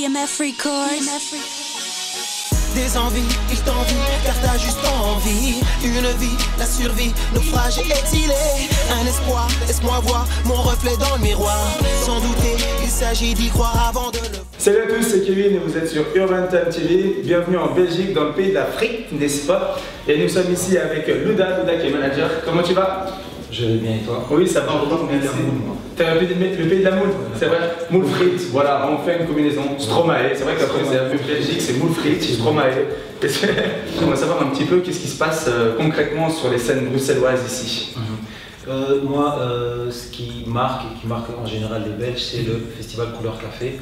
EMF Records. Des envies, il t'envie, car t'as juste envie. Une vie, la survie, naufrage et exilé. Un espoir, laisse-moi voir mon reflet dans le miroir. Sans douter, il s'agit d'y croire avant de le... Salut à tous, c'est Kevin et vous êtes sur Urban Time TV. Bienvenue en Belgique, dans le pays de l'Afrique, n'est-ce pas? Et nous sommes ici avec Louda qui est manager. Comment tu vas? Je vais bien et toi? Oui, ça va, merci. T'as le pays de la moule, c'est vrai? Moule frites, voilà, on fait une combinaison. Stromae, c'est vrai qu'après c'est un peu Belgique, c'est moule frites, Stromae. J'aimerais savoir un petit peu qu'est-ce qui se passe concrètement sur les scènes bruxelloises ici. Moi, ce qui marque en général les Belges, c'est le festival Couleur Café,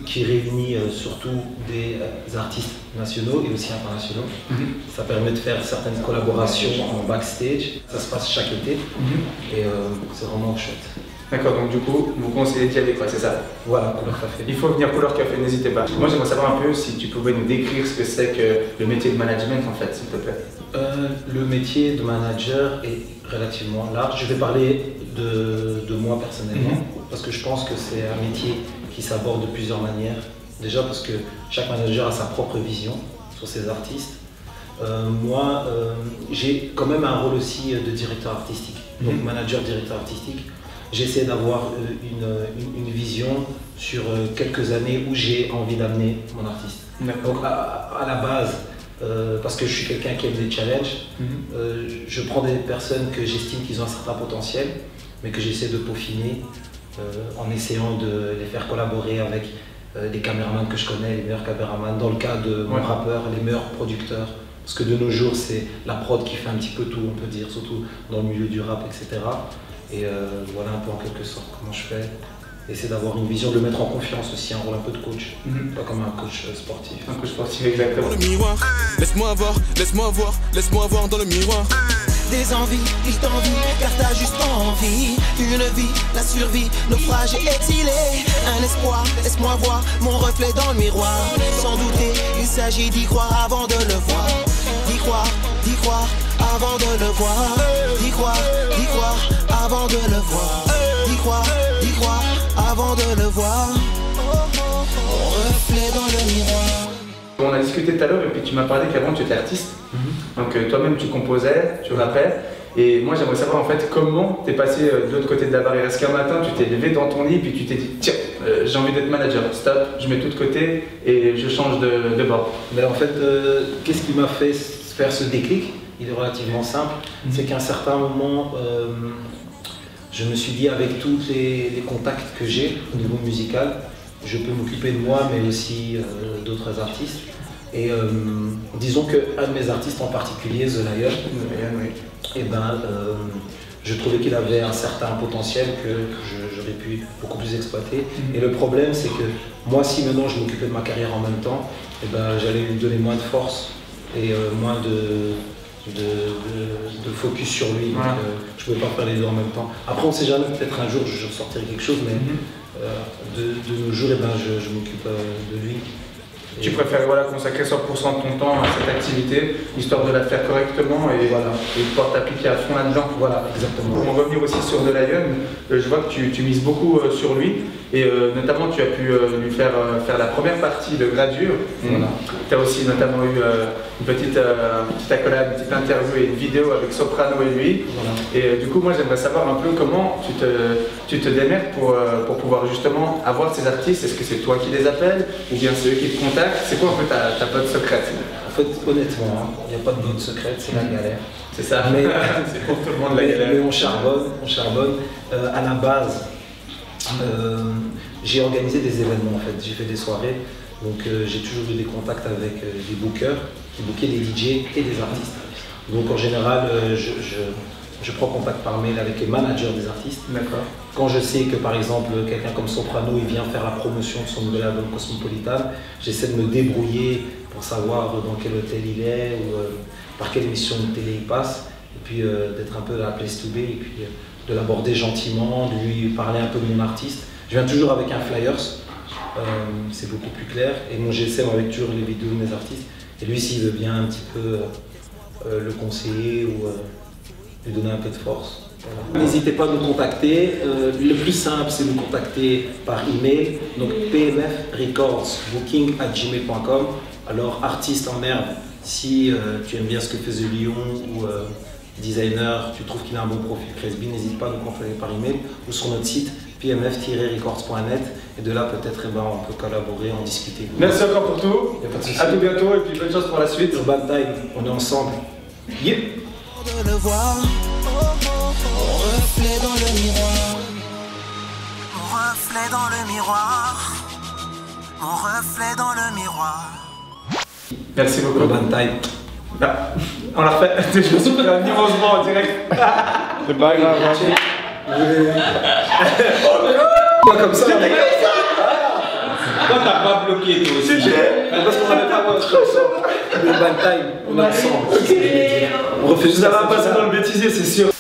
qui réunit surtout des artistes nationaux et aussi internationaux. Ça permet de faire certaines collaborations en backstage, ça se passe chaque été, et c'est vraiment chouette. D'accord, donc du coup, vous conseillez d'y aller, quoi, c'est ça? Voilà, Couleur Café. Il faut venir Couleur Café, n'hésitez pas. Moi, j'aimerais savoir un peu si tu pouvais nous décrire ce que c'est que le métier de management, en fait, s'il te plaît. Le métier de manager est relativement large. Je vais parler de moi personnellement, parce que je pense que c'est un métier qui s'aborde de plusieurs manières. Déjà parce que chaque manager a sa propre vision sur ses artistes. Moi, j'ai quand même un rôle aussi de directeur artistique, donc manager, directeur artistique. J'essaie d'avoir une vision sur quelques années où j'ai envie d'amener mon artiste. Donc à la base, parce que je suis quelqu'un qui aime des challenges, je prends des personnes que j'estime qu'ils ont un certain potentiel, mais que j'essaie de peaufiner en essayant de les faire collaborer avec des caméramans que je connais, les meilleurs caméramans, dans le cas de mon rappeur, les meilleurs producteurs. Parce que de nos jours, c'est la prod qui fait un petit peu tout, on peut dire, surtout dans le milieu du rap, etc. Et voilà un peu en quelque sorte comment je fais. Essayer d'avoir une vision, de le mettre en confiance aussi, un rôle un peu de coach, pas comme un coach sportif. Un coach sportif, exactement. Dans le miroir, laisse-moi voir, laisse-moi voir, laisse-moi voir dans le miroir. Des envies, il t'envie, car t'as juste envie. Une vie, la survie, naufrage et exilé. Un espoir, laisse-moi voir mon reflet dans le miroir. Sans douter, il s'agit d'y croire avant de le voir. D'y croire avant de le voir. D'y croire avant de le voir. D'y croire avant de le voir. Mon reflet dans le miroir. On a discuté tout à l'heure et puis tu m'as parlé qu'avant tu étais artiste. Donc toi-même tu composais, tu rappais. Et moi j'aimerais savoir en fait comment tu es passé de l'autre côté de la barrière. Est-ce qu'un matin tu t'es levé dans ton lit et puis tu t'es dit tiens, j'ai envie d'être manager, stop, je mets tout de côté et je change de bord. Mais en fait, qu'est-ce qui m'a fait faire ce déclic? Il est relativement simple. C'est qu'à un certain moment, je me suis dit avec tous les contacts que j'ai au niveau musical, je peux m'occuper de moi mais aussi d'autres artistes. Et disons qu'un de mes artistes en particulier, The Lion, je trouvais qu'il avait un certain potentiel que j'aurais pu beaucoup plus exploiter. Et le problème c'est que moi, si maintenant je m'occupais de ma carrière en même temps, j'allais lui donner moins de force et moins de focus sur lui, donc je ne pouvais pas faire les deux en même temps. Après on ne sait jamais, peut-être un jour je sortirai quelque chose, mais de nos jours je m'occupe de lui. Tu préfères consacrer 100% de ton temps à cette activité, histoire de la faire correctement et, et de pouvoir t'appliquer à fond là-dedans. Voilà, exactement. Pour en revenir aussi sur The Lion, je vois que tu mises beaucoup sur lui et notamment tu as pu lui faire la première partie de Gradure. Tu as aussi notamment eu une petite accolade, une petite interview et une vidéo avec Soprano et lui. Et du coup, moi j'aimerais savoir un peu comment tu te démerdes pour pouvoir justement avoir ces artistes. Est-ce que c'est toi qui les appelles ou bien c'est eux qui te contactent? C'est quoi un peu ta botte secrète? En fait, honnêtement, il n'y a pas de botte secrète, c'est la galère. C'est ça, mais c'est pour tout le monde la galère. Mais on charbonne. À la base, j'ai organisé des événements en fait, j'ai fait des soirées, donc j'ai toujours eu des contacts avec des bookers qui bookaient des DJ et des artistes. Donc en général, je prends contact par mail avec les managers des artistes. D'accord. Quand je sais que par exemple quelqu'un comme Soprano il vient faire la promotion de son nouvel album Cosmopolitan, j'essaie de me débrouiller pour savoir dans quel hôtel il est ou par quelle émission de télé il passe, et puis d'être un peu la place to be et puis de l'aborder gentiment, de lui parler un peu de mon artiste. Je viens toujours avec un flyers, c'est beaucoup plus clair, et moi j'essaie avec toujours les vidéos de mes artistes, et lui s'il veut bien un petit peu le conseiller ou lui donner un peu de force. Voilà. N'hésitez pas à nous contacter. Le plus simple, c'est nous contacter par email. Donc pmfrecordsbooking@gmail.com. Alors artiste en herbe, si tu aimes bien ce que faisait Lyon ou designer, tu trouves qu'il a un bon profil Cresby, n'hésite pas à nous contacter par email ou sur notre site pmf-records.net et de là peut-être on peut collaborer, en discuter. Merci encore pour tout, à tout bientôt et puis bonne chance pour la suite. Urban Time, on est ensemble. Yep. De le voir, mon reflet dans le miroir, mon reflet dans le miroir, mon reflet dans le miroir. Merci beaucoup. Urban Time. Ah, on l'a refait. Je me suis fait un nivellement en direct. C'est pas grave. Pas comme ça. Toi t'as pas bloqué toi aussi. Parce qu'on n'avait pas comme ça. Urban Time, on est ensemble. On refait Ça va passer dans le bêtisier, c'est sûr.